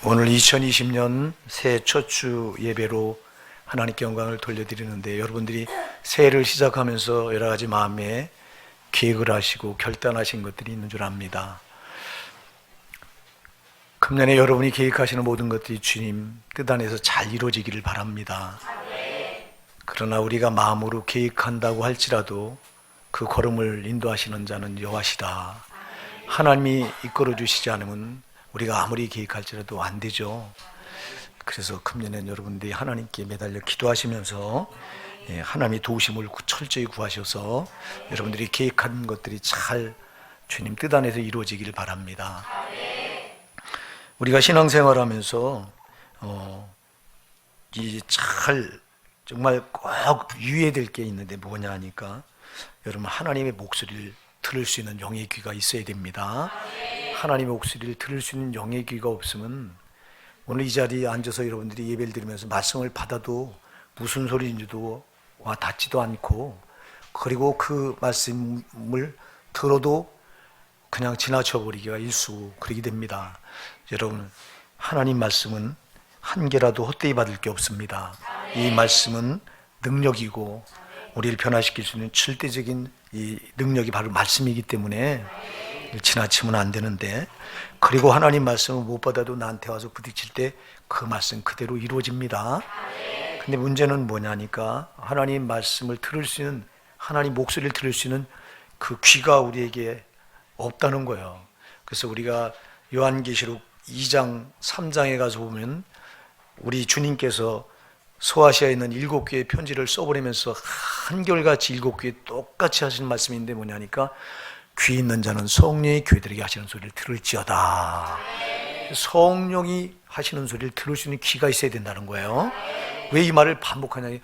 오늘 2020년 새해 첫 주 예배로 하나님께 영광을 돌려드리는데, 여러분들이 새해를 시작하면서 여러 가지 마음에 계획을 하시고 결단하신 것들이 있는 줄 압니다. 금년에 여러분이 계획하시는 모든 것들이 주님 뜻 안에서 잘 이루어지기를 바랍니다. 그러나 우리가 마음으로 계획한다고 할지라도 그 걸음을 인도하시는 자는 여호와시다. 하나님이 이끌어 주시지 않으면 우리가 아무리 계획할지라도 안 되죠. 그래서 금년엔 여러분들이 하나님께 매달려 기도하시면서 하나님이 도우심을 철저히 구하셔서 여러분들이 계획한 것들이 잘 주님 뜻 안에서 이루어지길 바랍니다. 우리가 신앙생활하면서 정말 꼭 유의해야 될 게 있는데 뭐냐 하니까, 여러분 하나님의 목소리를 들을 수 있는 영의 귀가 있어야 됩니다. 하나님의 목소리를 들을 수 있는 영의 귀가 없으면 오늘 이 자리에 앉아서 여러분들이 예배를 드리면서 말씀을 받아도 무슨 소리인지도 와 닿지도 않고, 그리고 그 말씀을 들어도 그냥 지나쳐 버리기가 일쑤 그러게 됩니다. 여러분, 하나님 말씀은 한 개라도 헛되이 받을 게 없습니다. 이 말씀은 능력이고 우리를 변화시킬 수 있는 절대적인 이 능력이 바로 말씀이기 때문에 지나치면 안 되는데, 그리고 하나님 말씀을 못 받아도 나한테 와서 부딪힐 때 그 말씀 그대로 이루어집니다. 근데 문제는 뭐냐니까, 하나님 말씀을 들을 수 있는, 하나님 목소리를 들을 수 있는 그 귀가 우리에게 없다는 거예요. 그래서 우리가 요한계시록 2장 3장에 가서 보면 우리 주님께서 소아시아에 있는 7교회 편지를 써보내면서 한결같이 7교회 똑같이 하시는 말씀인데 뭐냐니까, 귀 있는 자는 성령의 교회들에게 하시는 소리를 들을지어다. 성령이 하시는 소리를 들을 수 있는 귀가 있어야 된다는 거예요. 왜 이 말을 반복하냐,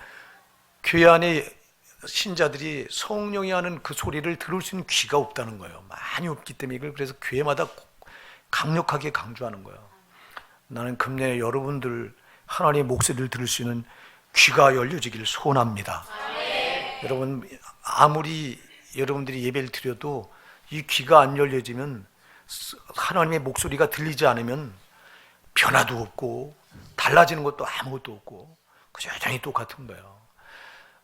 교회 안에 신자들이 성령이 하는 그 소리를 들을 수 있는 귀가 없다는 거예요. 많이 없기 때문에 이걸 그래서 교회마다 강력하게 강조하는 거예요. 나는 금년에 여러분들 하나님의 목소리를 들을 수 있는 귀가 열려지기를 소원합니다. 여러분, 아무리 여러분들이 예배를 드려도 이 귀가 안 열려지면, 하나님의 목소리가 들리지 않으면 변화도 없고 달라지는 것도 아무것도 없고 그저 여전히 똑같은 거예요.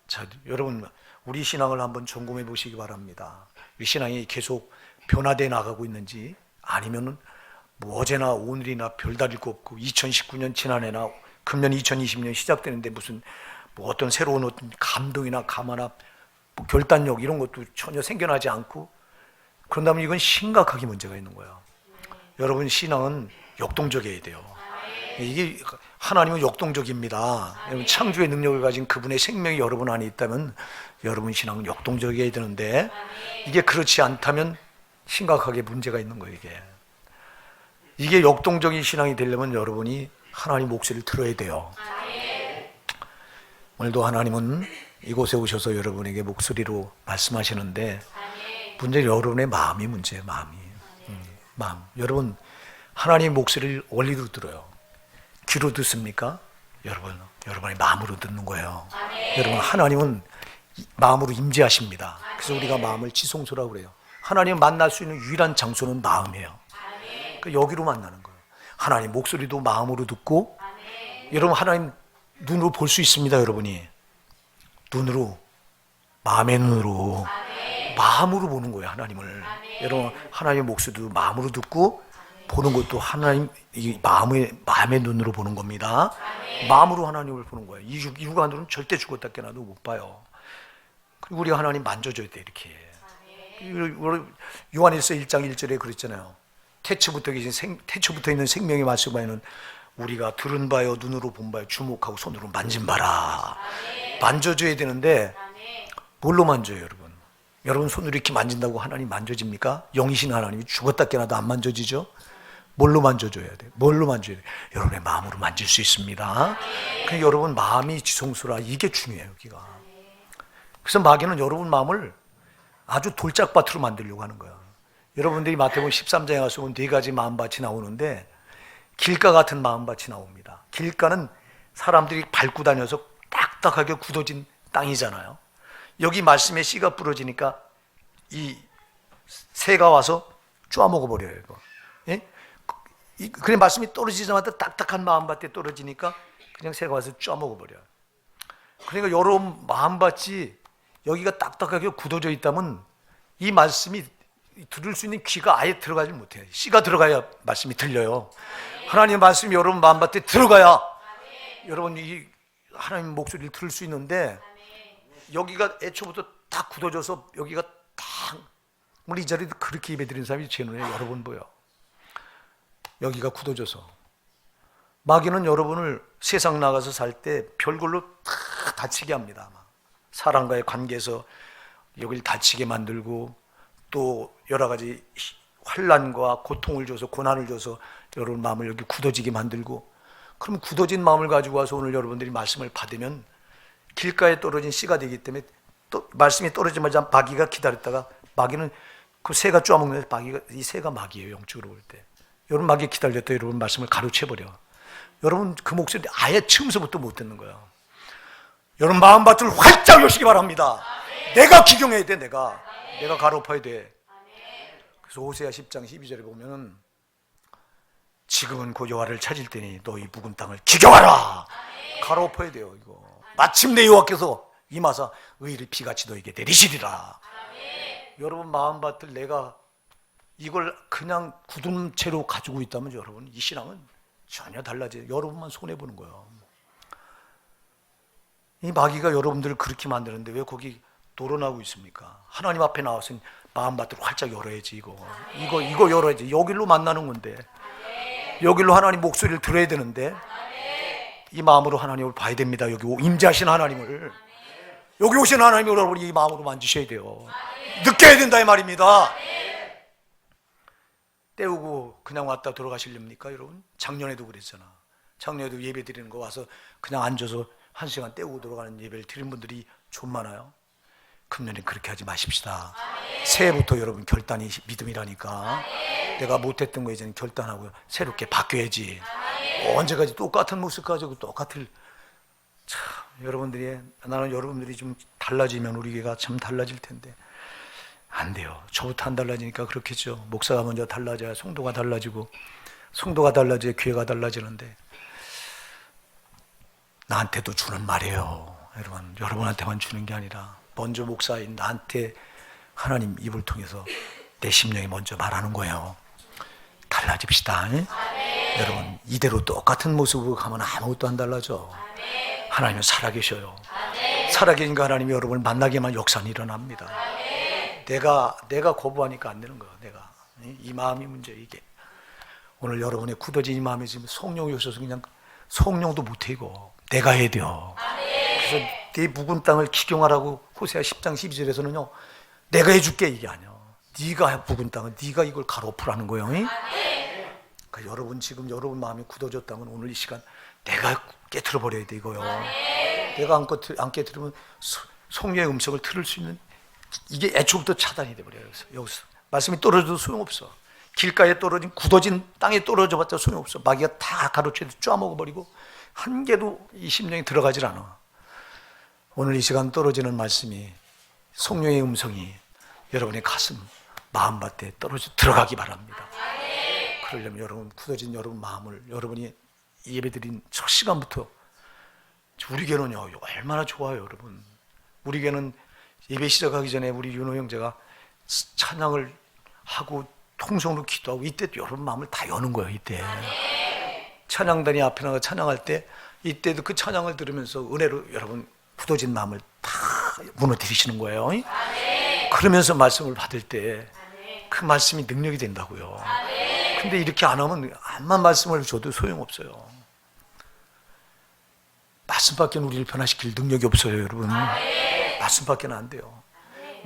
자, 여러분, 우리 신앙을 한번 점검해 보시기 바랍니다. 이 신앙이 계속 변화되어 나가고 있는지, 아니면 뭐 어제나 오늘이나 별다를 거 없고 2019년 지난해나 금년 2020년 시작되는데 무슨 뭐 어떤 새로운 어떤 감동이나 감화나 뭐 결단력 이런 것도 전혀 생겨나지 않고, 그런다면 이건 심각하게 문제가 있는 거예요. 여러분, 신앙은 역동적이어야 돼요. 이게 하나님은 역동적입니다. 여러분, 창조의 능력을 가진 그분의 생명이 여러분 안에 있다면 여러분 신앙은 역동적이어야 되는데, 이게 그렇지 않다면 심각하게 문제가 있는 거예요. 이게 역동적인 신앙이 되려면 여러분이 하나님 목소리를 들어야 돼요. 오늘도 하나님은 이곳에 오셔서 여러분에게 목소리로 말씀하시는데, 문제는 여러분의 마음이 문제예요. 마음. 여러분, 하나님의 목소리를 원리로 들어요. 귀로 듣습니까? 여러분의 마음으로 듣는 거예요. 여러분, 하나님은 마음으로 임재하십니다. 그래서 우리가 마음을 지성소라고 그래요. 하나님 만날 수 있는 유일한 장소는 마음이에요. 그러니까 여기로 만나는 거예요. 하나님 목소리도 마음으로 듣고, 여러분 하나님 눈으로 볼 수 있습니다. 여러분이 눈으로, 마음의 눈으로, 마음으로 보는 거예요. 하나님을. 여러분, 하나님의 목소리도 마음으로 듣고 보는 것도 하나님 이 마음의 눈으로 보는 겁니다. 마음으로 하나님을 보는 거예요. 이 육안으로는 절대 죽었다 깨나도 못 봐요. 그리고 우리가 하나님 만져줘야 돼. 이렇게 요한일서 1장 1절에 그랬잖아요. 태초부터 있는 생명의 말씀에는 우리가 들은 바요, 눈으로 본 바요, 주목하고 손으로 만진 바라. 만져줘야 되는데 뭘로 만져요, 여러분? 여러분 손으로 이렇게 만진다고 하나님 만져집니까? 영이신 하나님이 죽었다 깨나도 안 만져지죠? 뭘로 만져줘야 돼? 뭘로 만져야 돼? 여러분의 마음으로 만질 수 있습니다. 그러니까 여러분 마음이 지성소라, 이게 중요해요, 여기가. 그래서 마귀는 여러분 마음을 아주 돌짝밭으로 만들려고 하는 거야. 여러분들이 마태복음 13장에 가서 보면 4가지 마음밭이 나오는데, 길가 같은 마음밭이 나옵니다. 길가는 사람들이 밟고 다녀서 딱딱하게 굳어진 땅이잖아요. 여기 말씀에 씨가 부러지니까 이 새가 와서 쪼아먹어 버려요. 이거. 예? 그래 말씀이 떨어지자마자 딱딱한 마음밭에 떨어지니까 그냥 새가 와서 쪄먹어버려요. 그러니까 여러분 마음밭이 여기가 딱딱하게 굳어져 있다면 이 말씀이 들을 수 있는 귀가 아예 들어가지 못해요. 씨가 들어가야 말씀이 들려요. 하나님의 말씀이 여러분 마음밭에 들어가야 여러분 이 하나님 목소리를 들을 수 있는데, 여기가 애초부터 딱 굳어져서 여기가 딱, 우리 이 자리에 그렇게 예배드리는 사람이 제 눈에 여러 번 보여. 여기가 굳어져서 마귀는 여러분을 세상 나가서 살 때 별걸로 다 다치게 합니다. 사람과의 관계에서 여기를 다치게 만들고 또 여러 가지 환난과 고통을 줘서 고난을 줘서 여러분 마음을 여기 굳어지게 만들고, 그럼 굳어진 마음을 가지고 와서 오늘 여러분들이 말씀을 받으면 길가에 떨어진 씨가 되기 때문에 또 말씀이 떨어지자마자 마귀가 기다렸다가, 마귀는 그 새가 쪼아먹는 마귀가, 이 새가 마귀예요. 영적으로 볼 때 여러분 마귀 기다렸다 여러분 말씀을 가로채버려. 여러분 그 목소리 아예 처음서부터 못 듣는 거야. 여러분 마음밭을 활짝 여시기 바랍니다. 내가 기경해야 돼. 내가 가로파야 돼. 그래서 호세아 10장 12절에 보면은 지금은 그 여호와를 찾을 때니 너희 묵은 땅을 기경하라. 가로파야 돼요. 이거 마침내 여호와께서 임하사 의를 비같이 너에게 내리시리라. 여러분 마음밭을 내가 이걸 그냥 굳은 채로 가지고 있다면 여러분 이 신앙은 전혀 달라져요. 여러분만 손해보는 거예요. 이 마귀가 여러분들을 그렇게 만드는데 왜 거기 노론하고 있습니까? 하나님 앞에 나와서 마음밭을 활짝 열어야지. 이거 열어야지. 여기로 만나는 건데, 여기로 하나님 목소리를 들어야 되는데, 이 마음으로 하나님을 봐야 됩니다. 여기 임재하신 하나님을, 여기 오신 하나님을 여러분이 이 마음으로 만지셔야 돼요. 느껴야 된다 이 말입니다. 때우고 그냥 왔다 돌아가시렵니까 여러분? 작년에도 그랬잖아. 작년에도 예배 드리는 거 와서 그냥 앉아서 1시간 때우고 돌아가는 예배를 드린 분들이 좀 많아요. 금년에 그렇게 하지 마십시다. 새해부터 여러분 결단이 믿음이라니까. 내가 못했던 거 이제는 결단하고 새롭게 바뀌어야지. 언제까지 똑같은 모습 가지고 똑같을. 참 여러분들이, 나는 여러분들이 좀 달라지면 우리 교회가 참 달라질 텐데 안 돼요. 저부터 안 달라지니까 그렇겠죠. 목사가 먼저 달라져야 성도가 달라지고, 성도가 달라져야 교회가 달라지는데, 나한테도 주는 말이에요. 여러분한테만 주는 게 아니라 먼저 목사인 나한테 하나님 입을 통해서 내 심령이 먼저 말하는 거예요. 달라집시다. 여러분 이대로 똑같은 모습으로 가면 아무것도 안 달라져. 하나님은 살아계셔요. 살아계신 하나님이 여러분을 만나게만 역사는 일어납니다. 내가 거부하니까 안 되는 거야. 내가 이 마음이 문제. 이게 오늘 여러분의 굳어진 이 마음이 지금 성령이 오셔서 그냥 성령도 못해. 이거 내가 해야 돼요. 그래서 내 묵은 땅을 기경하라고 호세아 10장 12절에서는요 내가 해줄게 이게 아니야. 네가 묵은 땅은 네가 이걸 가로프라는 거예요. 그러니까 여러분 지금 여러분 마음이 굳어졌다면 오늘 이 시간 내가 깨트려 버려야 돼 이거요. 내가 안 깨트리면 성령의 음성을 들을 수 있는, 이게 애초부터 차단이 돼버려요. 여기서 말씀이 떨어져도 소용없어. 길가에 떨어진 굳어진 땅에 떨어져봤자 소용없어. 마귀가 다 가로채서 쪼아먹어버리고 한 개도 이 심령에 들어가질 않아. 오늘 이 시간 떨어지는 말씀이, 성령의 음성이 여러분의 가슴 마음밭에 떨어져 들어가기 바랍니다. 그러려면 여러분 굳어진 여러분 마음을, 여러분이 예배드린 첫 시간부터, 우리 교회는요 얼마나 좋아요 여러분. 우리 교회는 예배 시작하기 전에 우리 윤호 형제가 찬양을 하고 통성으로 기도하고, 이때 여러분 마음을 다 여는 거예요. 이때 찬양단이 앞에 나가 찬양할 때, 이때도 그 찬양을 들으면서 은혜로 여러분 굳어진 마음을 다 무너뜨리시는 거예요. 그러면서 말씀을 받을 때 그 말씀이 능력이 된다고요. 근데 이렇게 안 하면 암만 말씀을 줘도 소용없어요. 말씀밖에 우리를 변화시킬 능력이 없어요 여러분. 말씀밖에는 안 돼요.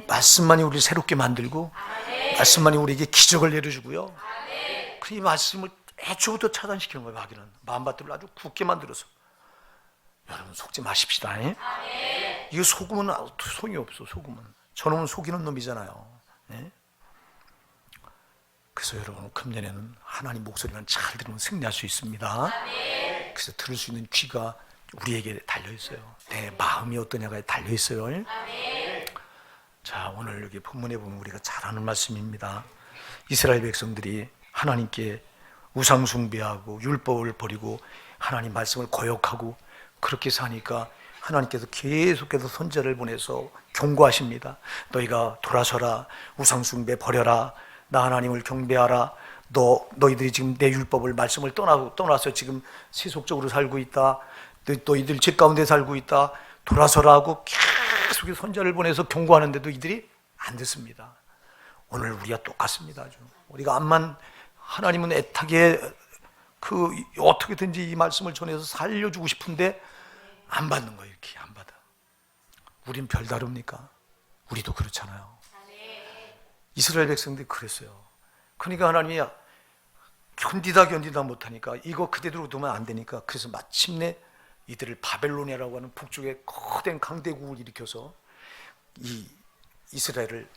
말씀만이 우리를 새롭게 만들고, 말씀만이 우리에게 기적을 내려주고요. 이 말씀을 애초부터 차단시키는 거예요. 마귀는 마음밭을 아주 굳게 만들어서. 여러분 속지 마십시다. 이거 속으면 소용이 없어. 속으면 저놈은 속이는 놈이잖아요. 그래서 여러분 금년에는 하나님 목소리만 잘 들으면 승리할 수 있습니다. 그래서 들을 수 있는 귀가 우리에게 달려있어요. 내 마음이 어떠냐가 달려있어요. 자, 오늘 여기 본문에 보면 우리가 잘 아는 말씀입니다. 이스라엘 백성들이 하나님께 우상 숭배하고 율법을 버리고 하나님 말씀을 거역하고 그렇게 사니까 하나님께서 계속해서 선지자를 보내서 경고하십니다. 너희가 돌아서라. 우상 숭배 버려라. 나 하나님을 경배하라. 너희들이 지금 내 율법을 말씀을 떠나서 지금 세속적으로 살고 있다. 너희들 죄 가운데 살고 있다. 돌아서라 하고 계속 선지자를 보내서 경고하는데도 이들이 안 듣습니다. 오늘 우리가 똑같습니다. 우리가 암만 하나님은 애타게 어떻게든지 이 말씀을 전해서 살려주고 싶은데 안 받는 거예요. 이렇게 안 받아. 우린 별다릅니까? 우리도 그렇잖아요. 이스라엘 백성들이 그랬어요. 그러니까 하나님이 견디다 못하니까 이거 그대로 두면 안 되니까 그래서 마침내 이들을 바벨로니아라고 하는 북쪽에 거대한 강대국을 일으켜서 이 이스라엘을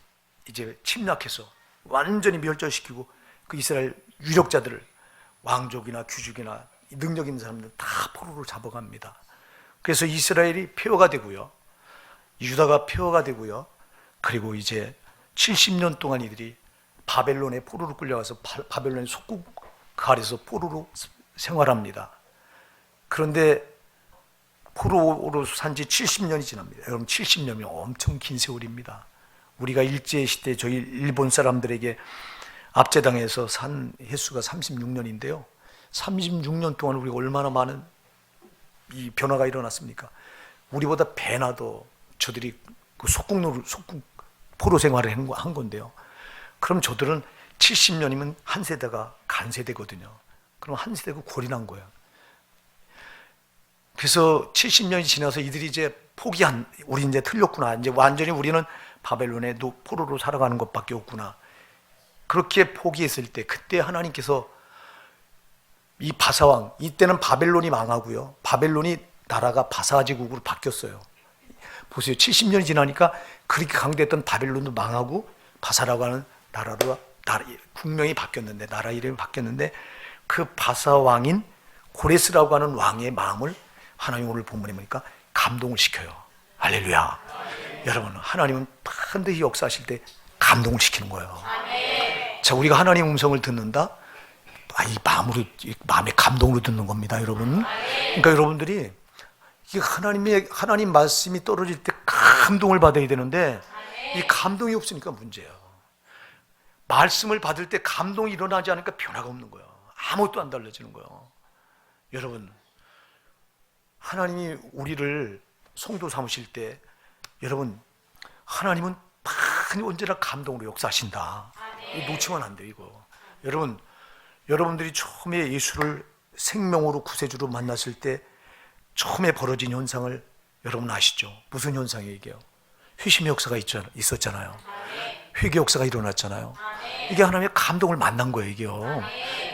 이제 침략해서 완전히 멸절시키고 그 이스라엘 유력자들을 왕족이나 귀족이나 능력 있는 사람들 다 포로로 잡아갑니다. 그래서 이스라엘이 폐허가 되고요, 유다가 폐허가 되고요, 그리고 이제 70년 동안 이들이 바벨론에 포로로 끌려가서 바벨론의 속국 아래서 포로로 생활합니다. 그런데 포로로 산지 70년이 지납니다. 여러분 70년이면 엄청 긴 세월입니다. 우리가 일제시대 저희 일본 사람들에게 압제당해서 산 횟수가 36년인데요 36년 동안 우리가 얼마나 많은 이 변화가 일어났습니까? 우리보다 배나 더 저들이 그 속국 포로 생활을 한 건데요. 그럼 저들은 70년이면 한 세대가 간 세대거든요. 그럼 한 세대가 골이 난 거예요. 그래서 70년이 지나서 이들이 이제 우리 이제 틀렸구나. 이제 완전히 우리는 바벨론의 포로로 살아가는 것밖에 없구나. 그렇게 포기했을 때 그때 하나님께서 이 바사왕, 이때는 바벨론이 망하고요, 바벨론이 나라가 바사제국으로 바뀌었어요. 보세요. 70년이 지나니까 그렇게 강대했던 바벨론도 망하고 바사라고 하는 국명이 바뀌었는데, 나라 이름이 바뀌었는데, 그 바사왕인 고레스라고 하는 왕의 마음을 하나님 오늘 본문에 보니까 감동을 시켜요. 할렐루야. 여러분, 하나님은 반드시 역사하실 때 감동을 시키는 거예요. 자, 우리가 하나님 음성을 듣는다? 이 마음의 감동으로 듣는 겁니다, 여러분. 그러니까 여러분들이 하나님 말씀이 떨어질 때 감동을 받아야 되는데 이 감동이 없으니까 문제예요. 말씀을 받을 때 감동이 일어나지 않으니까 변화가 없는 거예요. 아무것도 안 달라지는 거예요. 여러분, 하나님이 우리를 성도 삼으실 때 여러분, 하나님은 언제나 감동으로 역사하신다. 놓치면 안 돼요, 이거. 여러분들이 처음에 예수를 생명으로 구세주로 만났을 때 처음에 벌어진 현상을 여러분 아시죠? 무슨 현상이에요? 회심의 역사가 있었잖아요. 회개 역사가 일어났잖아요. 이게 하나님의 감동을 만난 거예요, 이게요.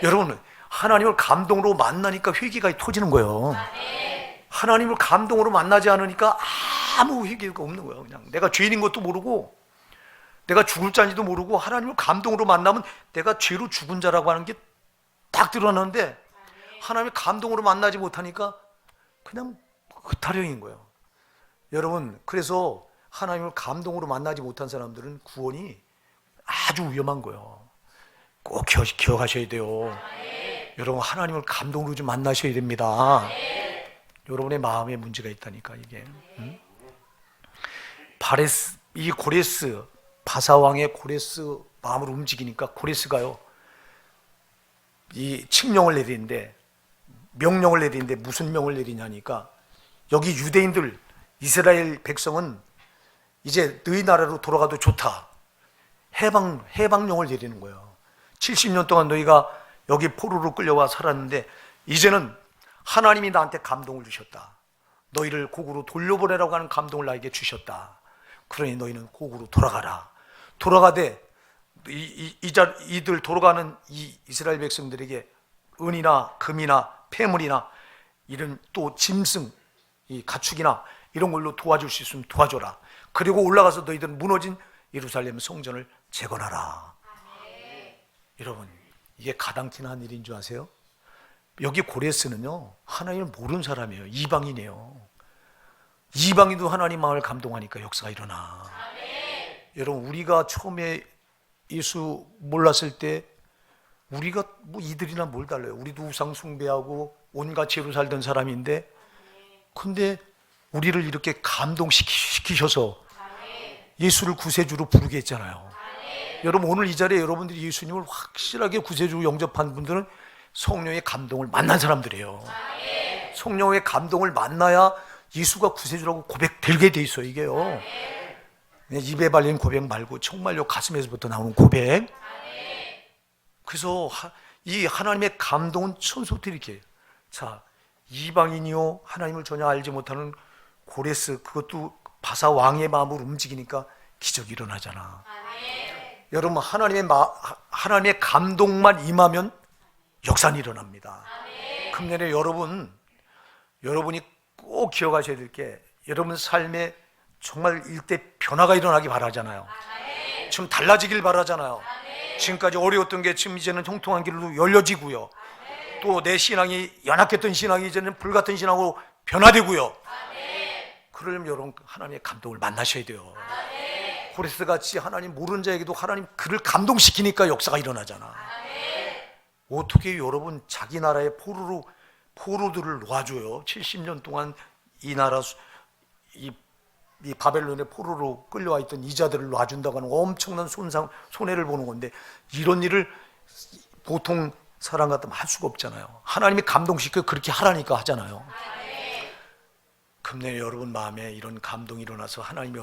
여러분, 하나님을 감동으로 만나니까 회개가 터지는 거예요. 하나님을 감동으로 만나지 않으니까 아무 회개가 없는 거예요. 그냥 내가 죄인인 것도 모르고 내가 죽을 자인지도 모르고 하나님을 감동으로 만나면 내가 죄로 죽은 자라고 하는 게 딱 드러나는데 하나님을 감동으로 만나지 못하니까 그냥 타령인 거예요. 여러분, 그래서 하나님을 감동으로 만나지 못한 사람들은 구원이 아주 위험한 거예요. 꼭 기억하셔야 돼요. 여러분, 하나님을 감동으로 좀 만나셔야 됩니다. 여러분의 마음에 문제가 있다니까 이게. 이 고레스, 바사왕의 고레스 마음을 움직이니까 고레스가요, 이 칙령을 내리는데, 명령을 내리는데 무슨 명을 내리냐니까, 여기 유대인들, 이스라엘 백성은 이제 너희 나라로 돌아가도 좋다. 해방령을 내리는 거예요. 70년 동안 너희가 여기 포로로 끌려와 살았는데 이제는 하나님이 나한테 감동을 주셨다. 너희를 고국으로 돌려보내라고 하는 감동을 나에게 주셨다. 그러니 너희는 고국으로 돌아가라. 돌아가되 이들 돌아가는 이 이스라엘 백성들에게 은이나 금이나 폐물이나 이런 또 짐승, 이 가축이나 이런 걸로 도와줄 수 있으면 도와줘라. 그리고 올라가서 너희들은 무너진 예루살렘 성전을 재건하라. 여러분, 이게 가당키나 한 일인 줄 아세요? 여기 고레스는요, 하나님을 모르는 사람이에요. 이방인이에요. 이방인도 하나님 마음을 감동하니까 역사가 일어나. 여러분, 우리가 처음에 예수 몰랐을 때 우리가 뭐 이들이나 뭘 달라요? 우리도 우상 숭배하고 온갖 죄로 살던 사람인데, 근데 우리를 이렇게 감동시키셔서 예수를 구세주로 부르게 했잖아요. 여러분, 오늘 이 자리에 여러분들이 예수님을 확실하게 구세주로 영접한 분들은 성령의 감동을 만난 사람들이에요. 성령의 감동을 만나야 예수가 구세주라고 고백되게 돼 있어요. 이게요, 그냥 입에 발린 고백 말고 정말로 가슴에서부터 나오는 고백. 그래서 이 하나님의 감동은 처음부터 이렇게, 자, 이방인이요 하나님을 전혀 알지 못하는 고레스, 그것도 바사 왕의 마음으로 움직이니까 기적이 일어나잖아. 여러분, 하나님의 감동만 임하면 역사는 일어납니다. 금년에 여러분이 꼭 기억하셔야 될 게, 여러분 삶에 정말 일대 변화가 일어나기 바라잖아요. 지금 달라지길 바라잖아요. 지금까지 어려웠던 게 지금 이제는 형통한 길로 열려지고요. 또 내 신앙이 연약했던 신앙이 이제는 불같은 신앙으로 변화되고요. 그러려면 여러분 하나님의 감동을 만나셔야 돼요. 고레스 같이 하나님 모르는 자에게도 하나님 그를 감동시키니까 역사가 일어나잖아. 어떻게 여러분 자기 나라의 포로들을 놔줘요? 70년 동안 이 나라 이 바벨론의 포로로 끌려와 있던 이자들을 놔준다고 하는 엄청난 손해를 보는 건데, 이런 일을 보통 사람 같으면 할 수가 없잖아요. 하나님이 감동시켜 그렇게 하라니까 하잖아요. 금년에 여러분 마음에 이런 감동이 일어나서 하나님이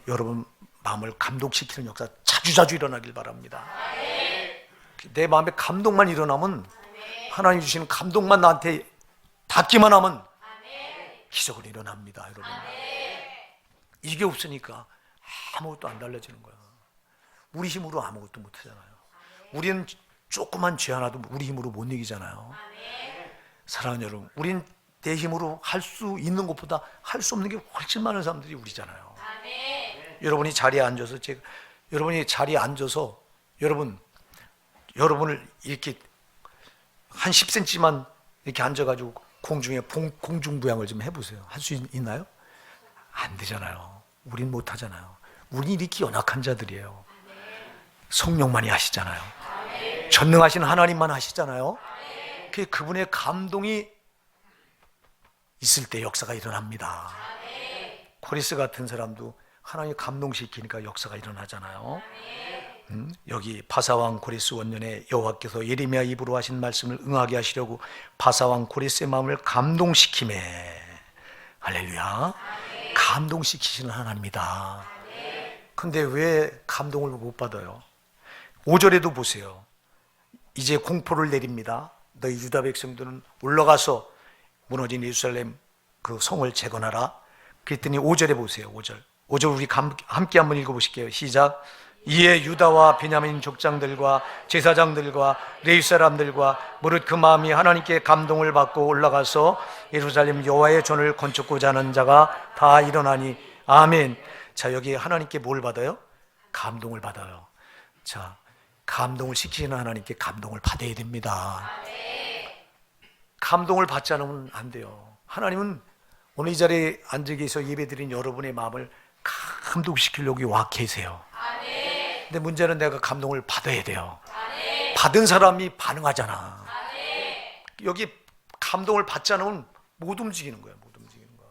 여러분 마음을 감동시키는 역사 자주자주 일어나길 바랍니다. 내 마음에 감동만 일어나면, 하나님 주시는 감동만 나한테 닿기만 하면 기적은 일어납니다. 여러분, 이게 없으니까 아무것도 안 달라지는 거야. 우리 힘으로 아무것도 못 하잖아요. 우리는 조그만 죄 하나도 우리 힘으로 못 이기잖아요. 사랑하는 여러분, 우린 내 힘으로 할 수 있는 것보다 할 수 없는 게 훨씬 많은 사람들이 우리잖아요. 여러분이 자리에 앉아서 여러분을 이렇게 한 10cm만 이렇게 앉아가지고 공중에 공중부양을 좀 해보세요. 할 수 있나요? 안 되잖아요. 우린 못 하잖아요. 우린 이렇게 연약한 자들이에요. 성령만이 하시잖아요. 전능하신 하나님만 하시잖아요. 그분의 감동이 있을 때 역사가 일어납니다. 고레스 같은 사람도 하나님이 감동시키니까 역사가 일어나잖아요. 여기 바사왕 고레스 원년에 여호와께서 예레미야 입으로 하신 말씀을 응하게 하시려고 바사왕 고레스의 마음을 감동시키매. 할렐루야. 감동시키시는 하나님이다. 근데 왜 감동을 못 받아요? 5절에도 보세요. 이제 공포를 내립니다. 너희 유다 백성들은 올라가서 무너진 예루살렘 그 성을 재건하라. 그랬더니 5절에 보세요. 5절 우리 함께 한번 읽어보실게요. 시작. 이에 유다와 베냐민 족장들과 제사장들과 레위 사람들과 무릇 그 마음이 하나님께 감동을 받고 올라가서 예루살렘 여호와의 전을 건축고자 하는 자가 다 일어나니. 아멘. 자, 여기 하나님께 뭘 받아요? 감동을 받아요. 자, 감동을 시키시는 하나님께 감동을 받아야 됩니다. 감동을 받지 않으면 안 돼요. 하나님은 오늘 이 자리에 앉아 계셔 예배드린 여러분의 마음을 감동시키려고 와 계세요. 근데 문제는 내가 감동을 받아야 돼요. 받은 사람이 반응하잖아. 여기 감동을 받지 않으면 못 움직이는 거야. 못 움직이는 거야.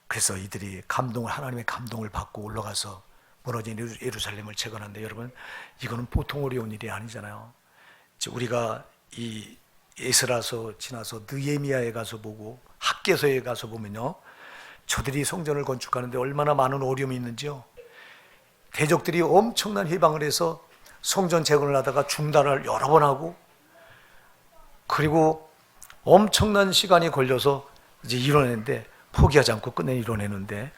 그래서 이들이 하나님의 감동을 받고 올라가서 무너진 예루살렘을 재건하는데, 여러분, 이거는 보통 어려운 일이 아니잖아요. 우리가 이 에스라서 지나서 느헤미야에 가서 보고 학개서에 가서 보면요, 저들이 성전을 건축하는데 얼마나 많은 어려움이 있는지요. 대적들이 엄청난 해방을 해서 성전 재건을 하다가 중단을 여러 번 하고, 그리고 엄청난 시간이 걸려서 이제 이뤄내는데, 포기하지 않고 이뤄내는데,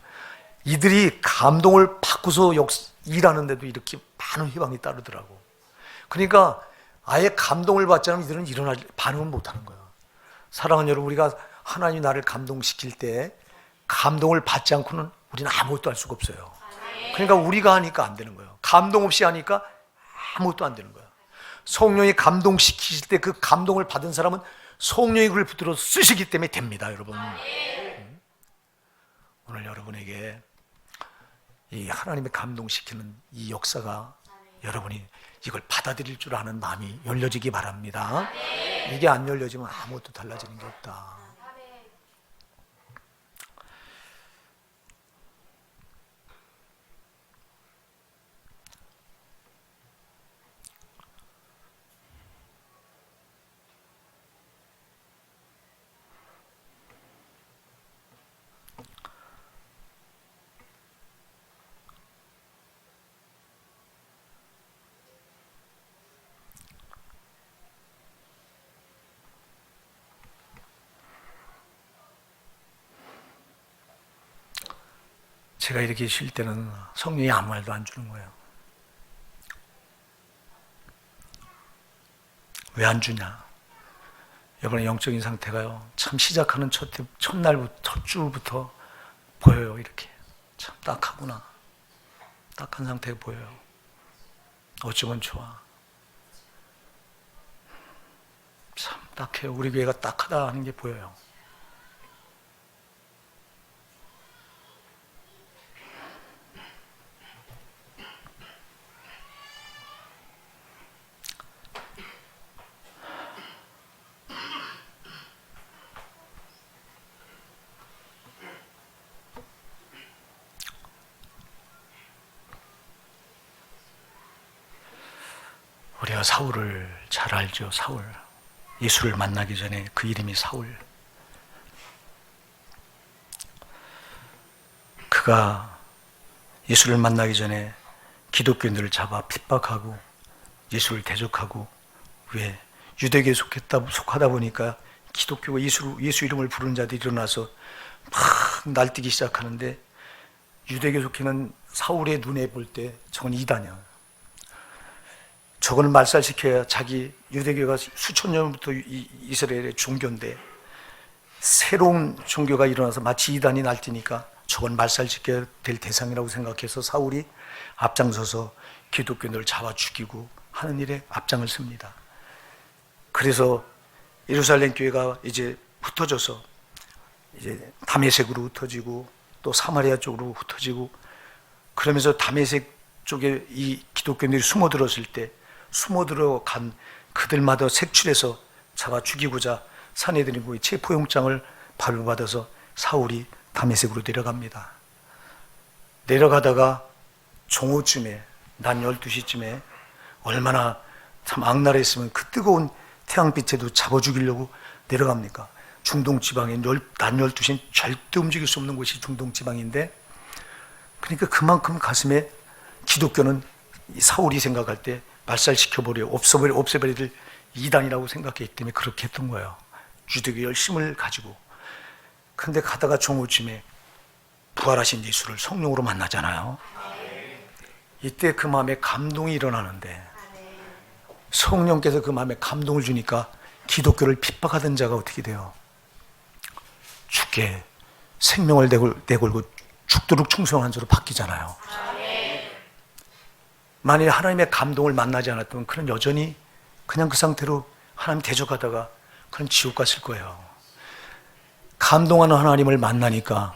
이들이 감동을 받고서 일하는데도 이렇게 많은 해방이 따르더라고. 그러니까 아예 감동을 받지 않으면 이들은 반응을 못하는 거야. 사랑하는 여러분, 우리가 하나님이 나를 감동시킬 때 감동을 받지 않고는 우리는 아무것도 할 수가 없어요. 그러니까 우리가 하니까 안 되는 거예요. 감동 없이 하니까 아무것도 안 되는 거야. 성령이 감동시키실 때 그 감동을 받은 사람은 성령이 그를 붙들어 쓰시기 때문에 됩니다. 여러분, 오늘 여러분에게 이 하나님의 감동시키는 이 역사가 여러분이 이걸 받아들일 줄 아는 마음이 열려지기 바랍니다. 이게 안 열려지면 아무것도 달라지는 게 없다. 제가 이렇게 쉴 때는 성령이 아무 말도 안 주는 거예요. 왜 안 주냐? 여러분의 영적인 상태가요, 참 시작하는 첫날부터, 첫 주부터 보여요. 이렇게 참 딱하구나, 딱한 상태가 보여요. 어쩌면 좋아. 참 딱해요. 우리 교회가 딱하다 하는 게 보여요. 우리가 사울을 잘 알죠. 사울, 예수를 만나기 전에 그 이름이 사울. 그가 예수를 만나기 전에 기독교인들을 잡아 핍박하고 예수를 대적하고, 왜? 유대교에 속하다 보니까 기독교가 예수 이름을 부르는 자들이 일어나서 막 날뛰기 시작하는데, 유대교에 속해는 사울의 눈에 볼 때 저건 이단이야. 저걸 말살시켜야 자기, 유대교가 수천 년부터 이스라엘의 종교인데 새로운 종교가 일어나서 마치 이단이 날뛰니까 저건 말살시켜야 될 대상이라고 생각해서 사울이 앞장서서 기독교인들을 잡아 죽이고 하는 일에 앞장을 섭니다. 그래서 예루살렘 교회가 이제 흩어져서 이제 다메섹으로 흩어지고 또 사마리아 쪽으로 흩어지고, 그러면서 다메섹 쪽에 이 기독교인들이 숨어들었을 때 숨어들어간 그들마다 색출해서 잡아 죽이고자 사내들이 체포영장을 발부받아서 사울이 다메섹으로 내려갑니다. 내려가다가 정오쯤에, 낮 12시쯤에 얼마나 참 악랄했으면 그 뜨거운 태양빛에도 잡아 죽이려고 내려갑니까? 중동 지방에 낮 12시엔 절대 움직일 수 없는 곳이 중동 지방인데, 그러니까 그만큼 가슴에 기독교는 사울이 생각할 때 말살시켜버려 없애버릴 이단이라고 생각했기 때문에 그렇게 했던 거예요. 유대교 열심을 가지고. 근데 가다가 정오쯤에 부활하신 예수를 성령으로 만나잖아요. 이때 그 마음에 감동이 일어나는데, 성령께서 그 마음에 감동을 주니까 기독교를 핍박하던 자가 어떻게 돼요? 죽게 생명을 내걸고 죽도록 충성한 자로 바뀌잖아요. 만일 하나님의 감동을 만나지 않았다면 그는 여전히 그냥 그 상태로 하나님 대적하다가 그는 지옥 갔을 거예요. 감동하는 하나님을 만나니까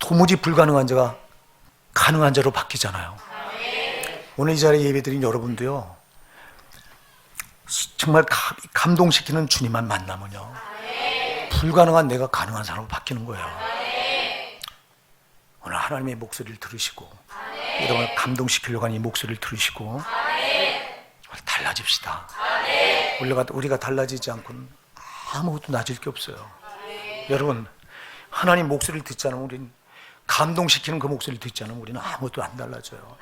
도무지 불가능한 자가 가능한 자로 바뀌잖아요. 오늘 이 자리에 예배드린 여러분도요, 정말 감동시키는 주님만 만나면요, 불가능한 내가 가능한 사람으로 바뀌는 거예요. 오늘 하나님의 목소리를 들으시고 여러분을 감동시키려고 하는 이 목소리를 들으시고 달라집시다. 우리가 달라지지 않고는 아무것도 나아질 게 없어요. 여러분, 하나님 목소리를 듣지 않으면, 우리는 감동시키는 그 목소리를 듣지 않으면 우리는 아무것도 안 달라져요.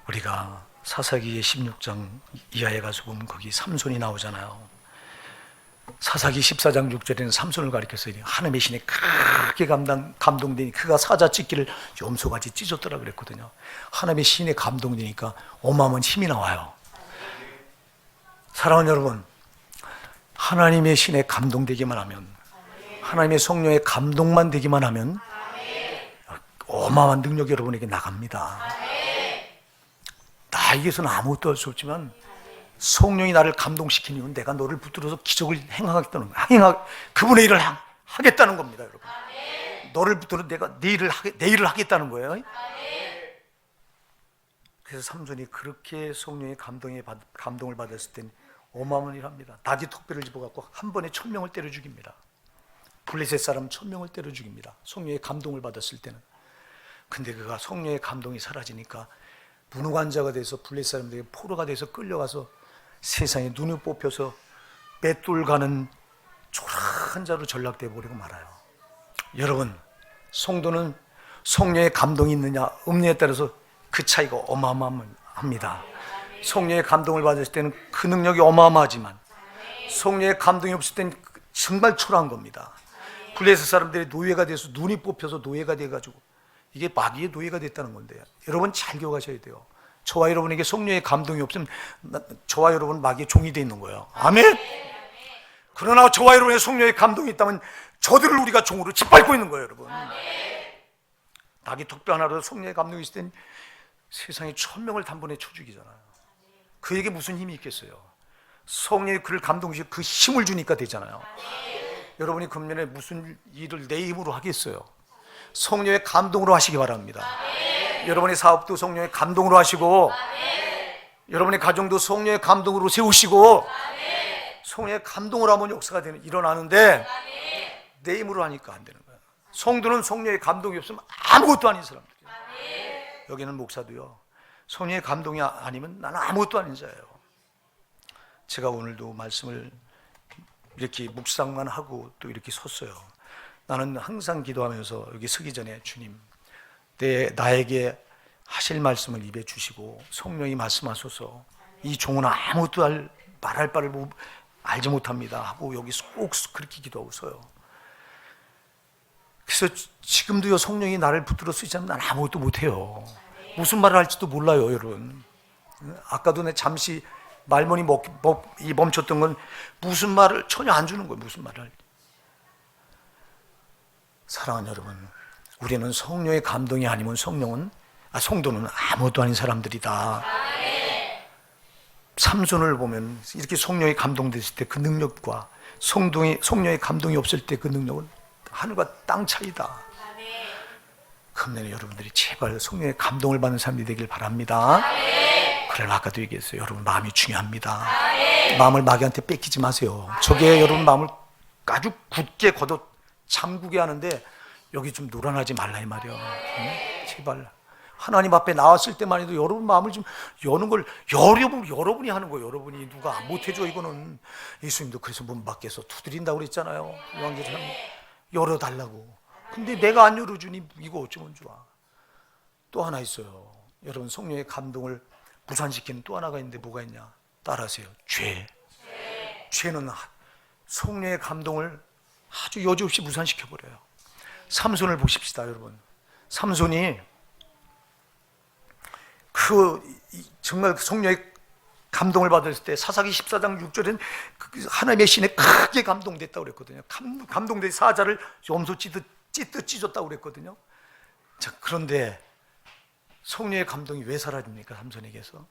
우리가 사사기의 16장 이하에 가서 보면 거기 삼손이 나오잖아요. 사사기 14장 6절에는 삼손을 가리켜서 하나님의 신에 크게 감동되니 그가 사자 찢기를 염소같이 찢었더라 그랬거든요. 하나님의 신에 감동되니까 어마어마한 힘이 나와요. 사랑하는 여러분, 하나님의 신에 감동되기만 하면, 하나님의 성령의 감동만 되기만 하면 어마어마한 능력이 여러분에게 나갑니다. 나에게서는 아무것도 할 수 없지만 성령이 나를 감동시키는 이유는 내가 너를 붙들어서 기적을 행하겠다는 거야. 그분의 일을 하겠다는 겁니다, 여러분. 너를 붙들어 내가 내 일을 하겠다는 거예요. 그래서 삼손이 그렇게 성령의 감동을 받았을 땐 어마어마한 일을 합니다. 나귀 턱뼈를 집어갖고 한 번에 1000명을 때려 죽입니다. 블레셋 사람 1000명을 때려 죽입니다. 성령의 감동을 받았을 때는. 근데 그가 성령의 감동이 사라지니까 문후관자가 돼서 블레셋 사람들에게 포로가 돼서 끌려가서 세상에 눈을 뽑혀서 맷돌 가는 초라한 자로 전락돼 버리고 말아요. 여러분, 성도는 성령의 감동이 있느냐 없느냐에 따라서 그 차이가 어마어마합니다. 성령의 감동을 받았을 때는 그 능력이 어마어마하지만 성령의 감동이 없을 때는 정말 초라한 겁니다. 블레셋 사람들이 노예가 돼서 눈이 뽑혀서 노예가 돼가지고 이게 마귀의 노예가 됐다는 건데요. 여러분 잘 기억하셔야 돼요. 저와 여러분에게 성령의 감동이 없으면 저와 여러분 마귀의 종이 돼 있는 거예요. 아멘. 그러나 저와 여러분의 성령의 감동이 있다면 저들을 우리가 종으로 짓밟고 있는 거예요, 여러분. 나귀 턱뼈 하나로 성령의 감동이 있을 땐 세상에 1000명을 단번에 쳐 죽이잖아요. 그에게 무슨 힘이 있겠어요? 성령이 그를 감동시키고 그 힘을 주니까 되잖아요. 여러분이 금년에 무슨 일을 내 힘으로 하겠어요? 성령의 감동으로 하시기 바랍니다. 여러분의 사업도 성령의 감동으로 하시고 여러분의 가정도 성령의 감동으로 세우시고 성령의 감동으로 하면 역사가 일어나는데 내 힘으로 하니까 안 되는 거예요. 성도는 성령의 감동이 없으면 아무것도 아닌 사람들이에요. 여기는 목사도요, 성령의 감동이 아니면 나는 아무것도 아닌 자예요. 제가 오늘도 말씀을 이렇게 묵상만 하고 또 이렇게 섰어요. 나는 항상 기도하면서 여기 서기 전에 주님, 나에게 하실 말씀을 입에 주시고 성령이 말씀하소서. 이 종은 아무것도 말할 바를 알지 못합니다 하고 여기서 꼭 그렇게 기도하고 서요. 그래서 지금도요, 성령이 나를 붙들어 쓰지 않으면 난 아무것도 못해요. 무슨 말을 할지도 몰라요, 여러분. 아까도 내 잠시 말문이 멈췄던 건 무슨 말을 전혀 안 주는 거예요. 무슨 말을 할지. 사랑하는 여러분, 우리는 성령의 감동이 아니면 성도는 아무것도 아닌 사람들이다. 삼손을 보면 이렇게 성령이 감동됐을 때 그 능력과 성령의 감동이 없을 때 그 능력은 하늘과 땅 차이다. 금년에 여러분들이 제발 성령의 감동을 받는 사람들이 되길 바랍니다. 그러나 아까도 얘기했어요. 여러분 마음이 중요합니다. 마음을 마귀한테 뺏기지 마세요. 저게 여러분 마음을 아주 굳게 걷어 잠그게 하는데 여기 좀 놀아나지 말라 이 말이야. 제발 하나님 앞에 나왔을 때만 해도 여러분 마음을 좀 여는 걸 여러분이 하는 거예요. 여러분이 누가 못해줘. 이거는 예수님도 그래서 문 밖에서 두드린다고 그랬잖아요. 요한계시록 열어달라고. 근데 내가 안 열어주니 이거 어쩌면 좋아. 또 하나 있어요. 여러분 성령의 감동을 무산시키는 또 하나가 있는데 뭐가 있냐? 따라하세요. 죄는 성령의 감동을 아주 여지없이 무산시켜버려요. 삼손을 보십시다, 여러분. 삼손이 정말 성령의 감동을 받았을 때 사사기 14장 6절에는 하나님의 신에 크게 감동됐다고 그랬거든요. 감동된 사자를 염소 찢듯 찢었다고 그랬거든요. 자, 그런데 성령의 감동이 왜 사라집니까? 삼손에게서.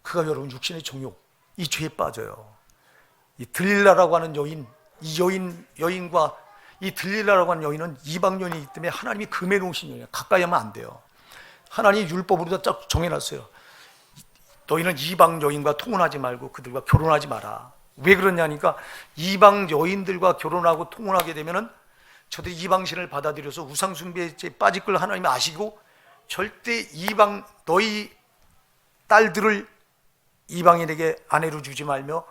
그가 여러분 육신의 정욕, 이 죄에 빠져요. 이 들릴라라고 하는 여인과 이 들릴라라고 하는 여인은 이방 여인이기 때문에 하나님이 금해 놓으신 여인이에요. 가까이 하면 안 돼요. 하나님이 율법으로 딱 정해놨어요. 너희는 이방 여인과 통혼하지 말고 그들과 결혼하지 마라. 왜 그러냐니까 이방 여인들과 결혼하고 통혼하게 되면은 저들이 이방신을 받아들여서 우상숭배에 빠질 걸 하나님이 아시고 절대 너희 딸들을 이방인에게 아내로 주지 말며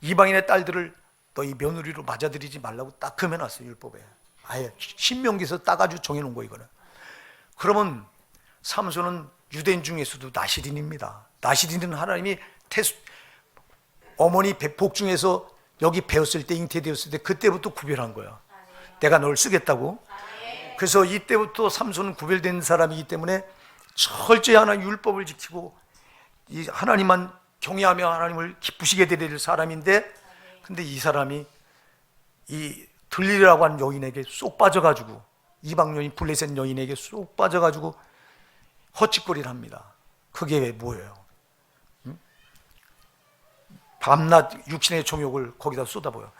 이방인의 딸들을 너희 며느리로 맞아들이지 말라고 딱 금해놨어요. 율법에. 아예 신명기에서 따가지고 정해놓은 거 이거는. 그러면 삼손은 유대인 중에서도 나시린입니다. 나시린은 하나님이 어머니 복 중에서 여기 배웠을 때, 잉태되었을 때 그때부터 구별한 거야. 내가 널 쓰겠다고. 그래서 이때부터 삼손은 구별된 사람이기 때문에 철저히 하나님 율법을 지키고 이 하나님만 경외하며 하나님을 기쁘시게 되릴 사람인데, 근데 이 사람이 이 들리라고 하는 여인에게 쏙 빠져가지고 이방 여인 블레셋 여인에게 쏙 빠져가지고 헛짓거리를 합니다. 그게 뭐예요? 밤낮 육신의 정욕을 거기다 쏟아부어요.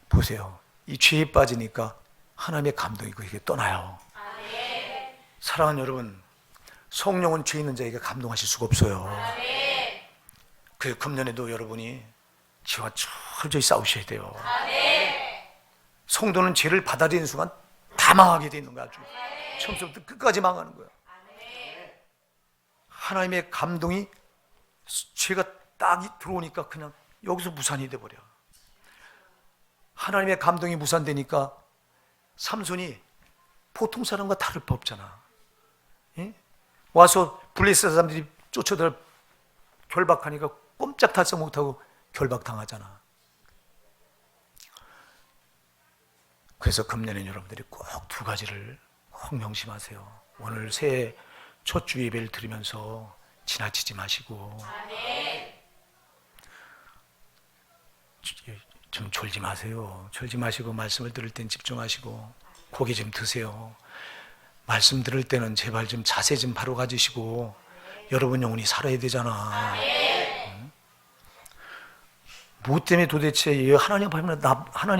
보세요. 이 죄에 빠지니까 하나님의 감동이 그에게 떠나요. 사랑하는 여러분, 성령은 죄 있는 자에게 감동하실 수가 없어요. 그래서 금년에도 여러분이 죄와 철저히 싸우셔야 돼요. 성도는 죄를 받아들이는 순간 다 망하게 돼 있는 거야. 아주 처음부터 끝까지 망하는 거야. 하나님의 감동이 죄가 딱 들어오니까 그냥 여기서 무산이 돼버려. 하나님의 감동이 무산되니까 삼손이 보통 사람과 다를 바 없잖아. 예? 와서 블레셋 사람들이 쫓아들 결박하니까 꼼짝달싹 못하고 결박당하잖아. 그래서 금년에 여러분들이 꼭 두 가지를 꼭 명심하세요. 오늘 새해 첫 주 예배를 드리면서 지나치지 마시고 좀 졸지 마세요. 졸지 마시고 말씀을 들을 땐 집중하시고 고개 좀 드세요. 말씀 들을 때는 제발 좀 자세 좀 바로 가지시고 여러분 영혼이 살아야 되잖아. 뭐 때문에 도대체 하나님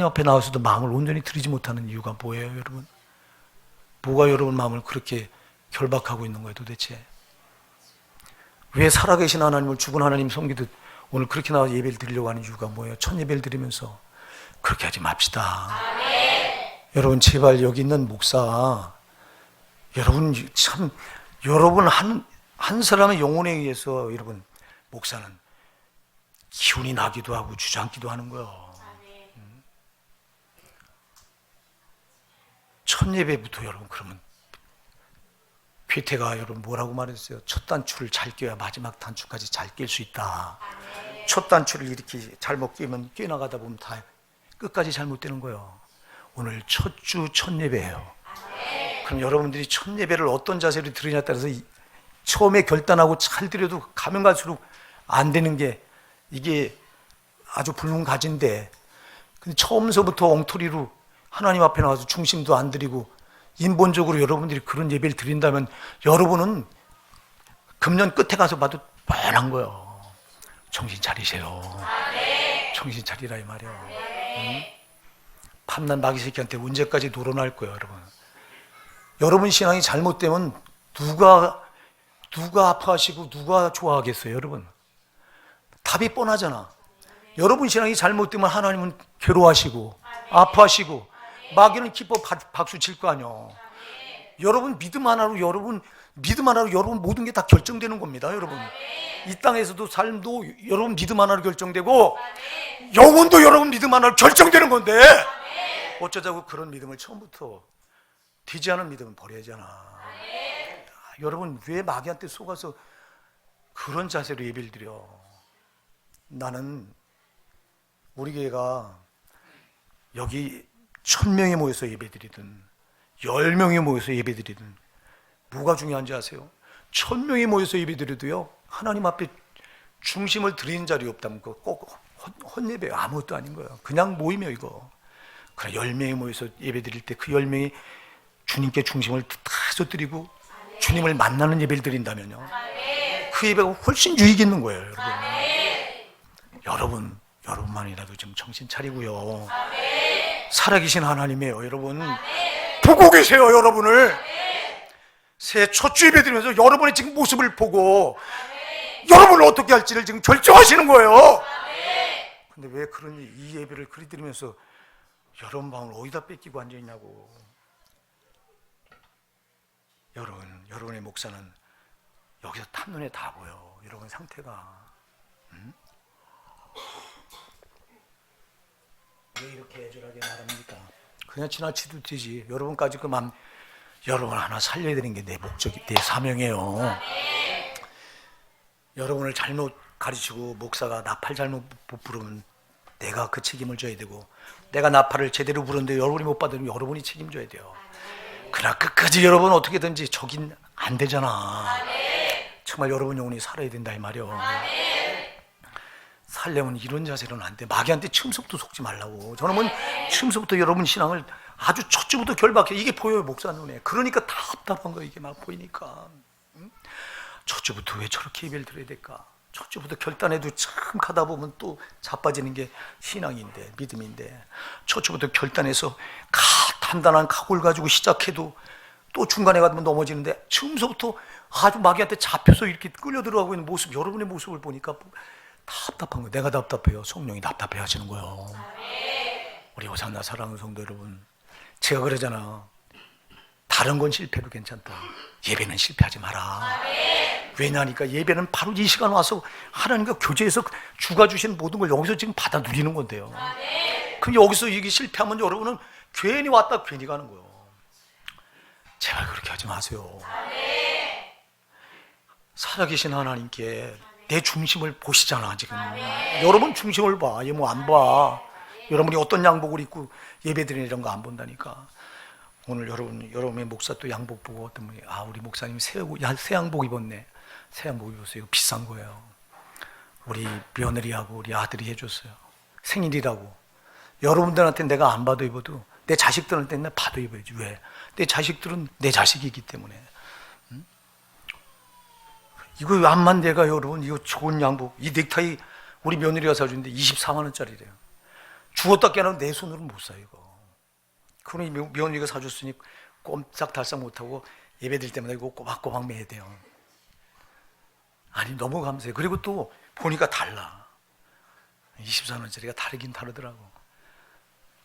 앞에 나와서도 마음을 온전히 드리지 못하는 이유가 뭐예요, 여러분? 뭐가 여러분 마음을 그렇게 결박하고 있는 거예요, 도대체? 왜 살아계신 하나님을 죽은 하나님 섬기듯 오늘 그렇게 나와서 예배를 드리려고 하는 이유가 뭐예요? 첫 예배를 드리면서 그렇게 하지 맙시다. 여러분 제발 여기 있는 목사, 여러분 참 여러분 한 사람의 영혼에 의해서 여러분 목사는 기운이 나기도 하고 주저앉기도 하는 거예요. 첫 예배부터 여러분 그러면 괴테가 여러분 뭐라고 말했어요? 첫 단추를 잘 껴야 마지막 단추까지 잘 낄 수 있다. 첫 단추를 이렇게 잘못 끼면 끼어나가다 보면 다 끝까지 잘못되는 거예요. 오늘 첫 주 첫 예배예요. 그럼 여러분들이 첫 예배를 어떤 자세로 드리냐에 따라서 처음에 결단하고 잘 드려도 가면 갈수록 안 되는 게 이게 아주 불문가진데, 근데 처음서부터 엉터리로 하나님 앞에 나와서 중심도 안 드리고 인본적으로 여러분들이 그런 예배를 드린다면 여러분은 금년 끝에 가서 봐도 뻔한 거예요. 정신 차리세요. 정신 차리라 이 말이에요. 팜난 마귀 새끼한테 언제까지 놀아날 거예요, 여러분. 여러분 신앙이 잘못되면 누가 아파하시고 누가 좋아하겠어요, 여러분? 답이 뻔하잖아. 여러분 신앙이 잘못되면 하나님은 괴로워하시고 아파하시고 마귀는 기뻐 박수 칠 거 아니요. 여러분 믿음 하나로 여러분 모든 게 다 결정되는 겁니다, 여러분. 이 땅에서도 삶도 여러분 믿음 하나로 결정되고 영혼도 여러분 믿음 하나로 결정되는 건데 어쩌자고 그런 믿음을 처음부터 되지 않은 믿음은 버려야잖아. 여러분 왜 마귀한테 속아서 그런 자세로 예배를 드려? 나는 우리 교회가 여기 1000명이 모여서 예배드리든 10명이 모여서 예배드리든 뭐가 중요한지 아세요? 1000명이 모여서 예배드려도요 하나님 앞에 중심을 드리는 자리 없다면 그거 꼭 헛예배예요. 아무것도 아닌 거예요. 그냥 모이며 이거. 그러나 10명이 모여서 예배드릴 때 그 10명이 주님께 중심을 다해서 드리고 주님을 만나는 예배를 드린다면요 그 예배가 훨씬 유익 있는 거예요, 여러분. 여러분만이라도 좀 정신 차리고요. 살아계신 하나님이에요, 여러분. 보고 계세요, 여러분을. 새해 첫 주 예배 드리면서 여러분의 지금 모습을 보고 여러분을 어떻게 할지를 지금 결정하시는 거예요. 근데 왜 그런 이 예배를 그리 드리면서 여러분 마음을 어디다 뺏기고 앉아있냐고. 여러분의 목사는 여기서 탐눈에 다 보여. 여러분 상태가. 왜 이렇게 애절하게 말합니까? 그냥 지나치도 되지. 여러분까지 그 마음, 여러분 하나 살려야 되는 게 내 목적이, 내 사명이에요. 여러분을 잘못 가르치고 목사가 나팔 잘못 부르면 내가 그 책임을 져야 되고, 내가 나팔을 제대로 부르는데 여러분이 못 받으면 여러분이 책임져야 돼요. 그러나 끝까지 여러분 어떻게든지 적인 안 되잖아. 정말 여러분 영혼이 살아야 된다 이 말이요. 살려면 이런 자세로는 안 돼. 마귀한테 처음부터 속지 말라고. 저는 처음부터 여러분 신앙을 아주 첫 주부터 결박해. 이게 보여요, 목사 눈에. 그러니까 답답한 거예요, 이게 막 보이니까. 첫 주부터 왜 저렇게 예배를 드려야 될까? 첫 주부터 결단해도 참 가다 보면 또 자빠지는 게 신앙인데, 믿음인데, 첫 주부터 결단해서 단단한 각오를 가지고 시작해도 또 중간에 가면 넘어지는데, 처음서부터 아주 마귀한테 잡혀서 이렇게 끌려 들어가고 있는 모습, 여러분의 모습을 보니까 답답한 거예요. 내가 답답해요. 성령이 답답해 하시는 거예요. 우리 호산나 사랑하는 성도 여러분, 제가 그러잖아. 다른 건 실패도 괜찮다. 예배는 실패하지 마라. 왜냐하니까 예배는 바로 이 시간 와서 하나님과 교제해서 주가 주신 모든 걸 여기서 지금 받아 누리는 건데요. 그럼 여기서 이게 실패하면 여러분은 괜히 왔다 괜히 가는 거예요. 제발 그렇게 하지 마세요. 살아계신 하나님께 내 중심을 보시잖아 지금. 여러분 중심을 봐. 얘 뭐 안 봐. 여러분이 어떤 양복을 입고 예배드리는 이런 거 안 본다니까. 오늘 여러분의 목사 또 양복 보고 어떤 분이 우리 목사님 새 양복 입었네. 새 양복 입었어요. 이거 비싼 거예요. 우리 며느리하고 우리 아들이 해줬어요. 생일이라고. 여러분들한테 내가 안 받아 입어도 내 자식들한테 내가 받아 입어야지. 왜? 내 자식들은 내 자식이기 때문에. 응? 이거 암만 내가 여러분 이거 좋은 양복, 이 넥타이 우리 며느리가 사주는데 24만 원짜리래요. 죽었다 깨어나면 내 손으로는 못 사 이거. 그러니 며느리가 사줬으니 꼼짝달싹 못하고 예배드릴 때마다 이거 꼬박꼬박 매야 돼요. 아니 너무 감사해요. 그리고 또 보니까 달라. 24만원짜리가 다르긴 다르더라고.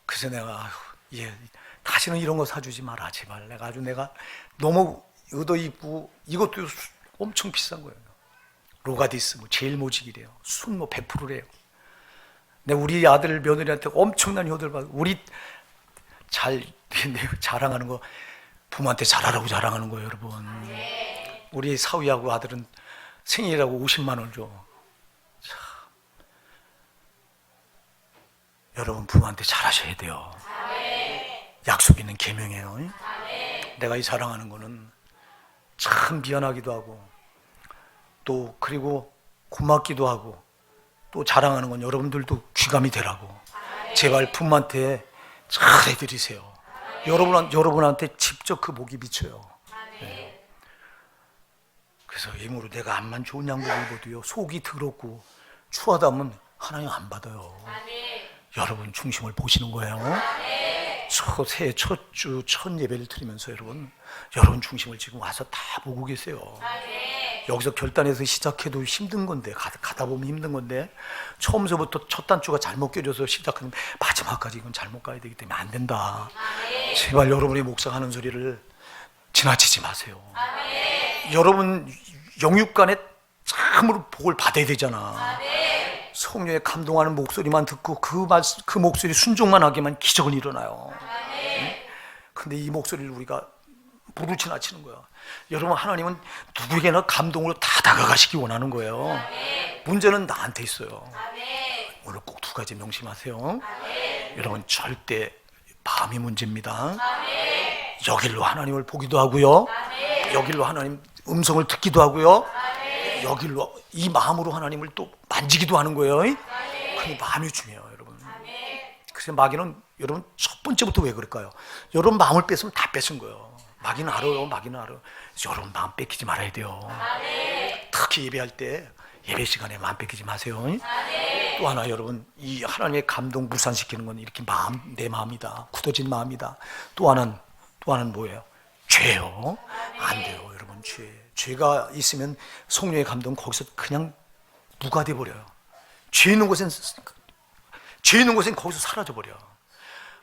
그래서 내가 다시는 이런 거 사주지 마라 제발. 내가 너무 의도 있고 이것도 엄청 비싼 거예요. 로가디스 제일 모직이래요. 순 100%래요. 내가 우리 아들 며느리한테 엄청난 효도를 받고 우리 자랑하는 거 부모한테 잘하라고 자랑하는 거예요 여러분. 우리 사위하고 아들은 생일이라고 50만 원을 줘. 참. 여러분 부모한테 잘하셔야 돼요. 약속 있는 계명이에요. 내가 이 자랑하는 거는 참 미안하기도 하고 또 그리고 고맙기도 하고 또 자랑하는 건 여러분들도 귀감이 되라고. 제발 부모한테 잘해드리세요. 여러분한테 직접 그 복이 미쳐요. 네. 그래서 이모로 내가 암만 좋은 양복을 입어도요 속이 더럽고 추하다 하면 하나님 안 받아요. 여러분 중심을 보시는 거예요. 새해 첫 주 첫 예배를 드리면서 여러분 중심을 지금 와서 다 보고 계세요. 여기서 결단해서 시작해도 힘든 건데 가다 보면 힘든 건데 처음서부터 첫 단추가 잘못 껴져서 시작하면 마지막까지 이건 잘못 가야 되기 때문에 안 된다. 제발 여러분의 목사가 하는 소리를 지나치지 마세요. 여러분 영육간에 참으로 복을 받아야 되잖아. 성령의 감동하는 목소리만 듣고 그 목소리 순종만 하게만 기적은 일어나요. 근데 이 목소리를 우리가 모두 지나치는 거야. 여러분 하나님은 누구에게나 감동으로 다 다가가시기 원하는 거예요. 문제는 나한테 있어요. 오늘 꼭 두 가지 명심하세요. 여러분 절대 마음이 문제입니다. 여길로 하나님을 보기도 하고요. 여길로 하나님 음성을 듣기도 하고요. 여길로 이 마음으로 하나님을 또 만지기도 하는 거예요. 그 마음이 중요해요 여러분. 그래서 마귀는 여러분 첫 번째부터 왜 그럴까요? 여러분 마음을 뺏으면 다 뺏은 거예요. 마귀는 알아요. 마귀는 알아요. 여러분 마음 뺏기지 말아야 돼요. 특히 예배할 때 예배 시간에 마음 뺏기지 마세요. 또 하나 여러분 이 하나님의 감동 무산시키는 건 이렇게 내 마음이다. 굳어진 마음이다. 또 하나는 뭐예요? 죄요. 안 돼요 여러분. 죄가 있으면 성령의 감동 거기서 그냥 무가돼 버려요. 죄 있는 곳엔 거기서 사라져 버려.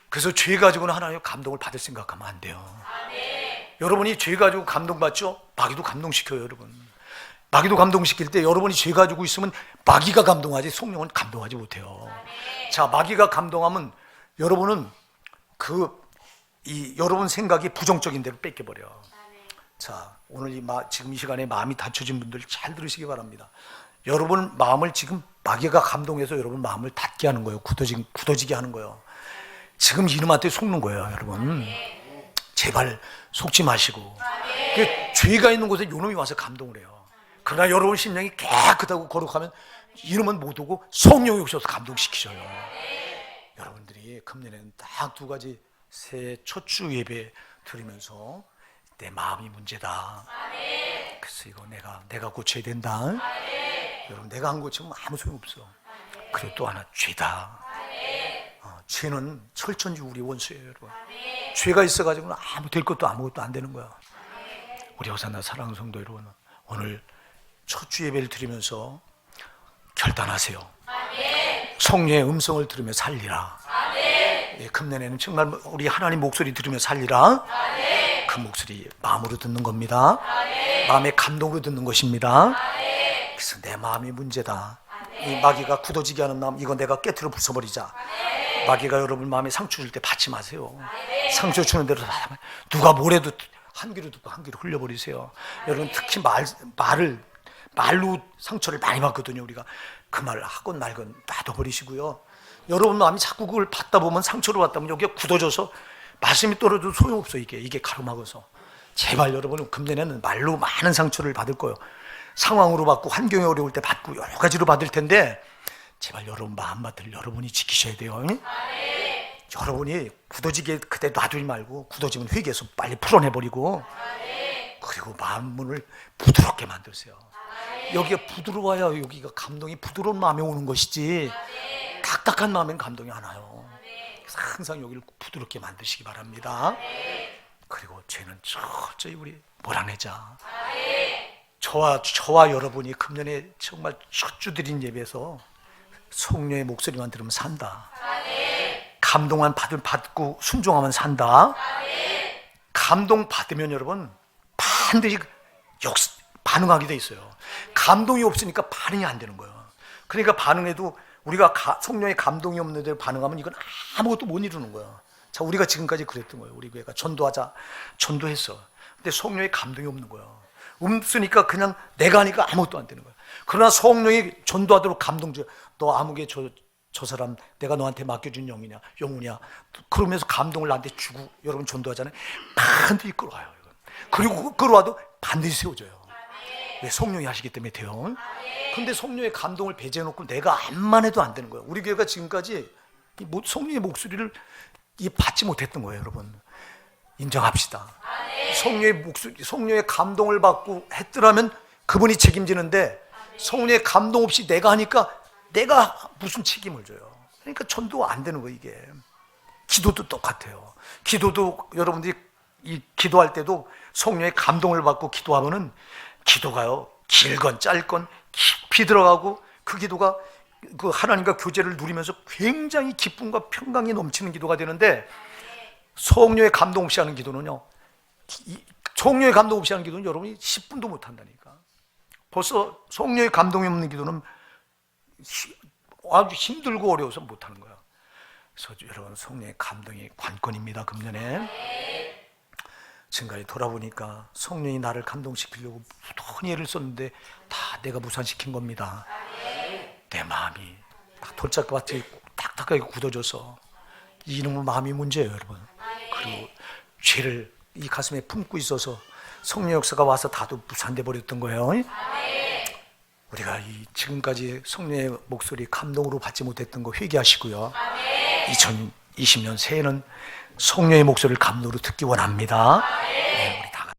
그래서 죄 가지고는 하나님의 감동을 받을 생각하면 안 돼요. 여러분이 죄 가지고 감동받죠? 마귀도 감동시켜요 여러분. 마귀도 감동시킬 때 여러분이 죄 가지고 있으면 마귀가 감동하지 성령은 감동하지 못해요. 자, 마귀가 감동하면 여러분은 여러분 생각이 부정적인 대로 뺏겨버려. 자, 오늘 지금 이 시간에 마음이 닫혀진 분들 잘 들으시기 바랍니다. 여러분 마음을 지금 마귀가 감동해서 여러분 마음을 닫게 하는 거예요. 굳어지게 하는 거예요. 지금 이놈한테 속는 거예요 여러분. 제발 속지 마시고. 죄가 있는 곳에 이놈이 와서 감동을 해요. 그러나 여러분 심령이 깨끗하고 거룩하면 이놈은 못 오고 성령이 오셔서 감동시키셔요. 여러분들이 금년에는 딱 두 가지 새해 첫 주 예배 드리면서 내 마음이 문제다. 그래서 이거 내가 고쳐야 된다. 여러분 내가 한 것처럼 아무 소용없어. 그리고 또 하나 죄다. 죄는 철천지 우리 원수예요, 여러분. 죄가 있어가지고는 아무 될 것도 아무것도 안 되는 거야. 우리 호산나 사랑하는 성도 여러분, 오늘 첫 주 예배를 드리면서 결단하세요. 성령의 음성을 들으며 살리라. 예, 금년에는 정말 우리 하나님 목소리 들으며 살리라. 그 목소리 마음으로 듣는 겁니다. 마음의 감동으로 듣는 것입니다. 그래서 내 마음이 문제다. 이 마귀가 굳어지게 하는 마음, 이거 내가 깨트려 부숴버리자. 마귀가 여러분 마음에 상처 줄 때 받지 마세요. 상처 주는 대로 누가 뭐래도 한 귀로 듣고 한 귀로 흘려버리세요. 여러분 특히 말로 상처를 많이 받거든요. 우리가 그 말을 하건 말건 놔둬버리시고요. 여러분 마음이 자꾸 그걸 받다 보면 상처를 받다 보면 여기가 굳어져서 말씀이 떨어져도 소용없어. 이게 가로막아서. 제발 여러분 금년에는 말로 많은 상처를 받을 거예요. 상황으로 받고 환경이 어려울 때 받고 여러 가지로 받을 텐데 제발 여러분 마음밭을 여러분이 지키셔야 돼요. 여러분이 굳어지게 그때 놔두지 말고 굳어지면 회개해서 빨리 풀어내버리고 그리고 마음문을 부드럽게 만드세요. 여기가 부드러워야 여기가 감동이 부드러운 마음에 오는 것이지 딱딱한 마음엔 감동이 안 와요. 그래서 항상 여기를 부드럽게 만드시기 바랍니다. 그리고 죄는 철저히 우리 몰아내자. 저와 여러분이 금년에 정말 첫 주 드린 예배에서 성령의 목소리만 들으면 산다. 감동만 받고 순종하면 산다. 감동 받으면 여러분 반드시 반응하게 돼 있어요. 감동이 없으니까 반응이 안 되는 거예요. 그러니까 반응해도 우리가 성령의 감동이 없는 대로 반응하면 이건 아무것도 못 이루는 거예요. 자, 우리가 지금까지 그랬던 거예요. 우리 교회가 전도했어. 근데 성령의 감동이 없는 거예요. 없으니까 그냥 내가 하니까 아무것도 안 되는 거예요. 그러나 성령이 전도하도록 감동 줘. 너 아무개 저 사람 내가 너한테 맡겨준 영혼이야. 그러면서 감동을 나한테 주고 여러분 전도하잖아요. 반드시 끌어와요. 그리고 끌어와도 반드시 세워져요. 왜? 성령이 하시기 때문에 돼요. 근데 성령의 감동을 배제해놓고 내가 암만 해도 안 되는 거예요. 우리 교회가 지금까지 성령의 목소리를 받지 못했던 거예요. 여러분 인정합시다. 성령의 감동을 받고 했더라면 그분이 책임지는데 성령의 감동 없이 내가 하니까 내가 무슨 책임을 져요. 그러니까 전도가 안 되는 거예요. 이게 기도도 똑같아요. 기도도 여러분들이 기도할 때도 성령의 감동을 받고 기도하면은 기도가요 길건 짧건 깊이 들어가고 그 기도가 그 하나님과 교제를 누리면서 굉장히 기쁨과 평강이 넘치는 기도가 되는데 성령의 감동 없이 하는 기도는요, 성령의 감동 없이 하는 기도는 여러분이 10분도 못 한다니까. 벌써 성령의 감동이 없는 기도는 아주 힘들고 어려워서 못 하는 거야. 그래서 여러분 성령의 감동이 관건입니다. 금년에 지금까지 돌아보니까 성령이 나를 감동시키려고 무던히 애를 썼는데 다 내가 무산시킨 겁니다. 내 마음이 딱 돌짝같이 딱딱하게 굳어져서 이놈의 마음이 문제예요, 여러분. 그리고 죄를 이 가슴에 품고 있어서 성령 역사가 와서 다도 무산돼 버렸던 거예요. 우리가 지금까지 성령의 목소리 감동으로 받지 못했던 거 회개하시고요. 2020년 새해는 성령의 목소리를 감동으로 듣기 원합니다.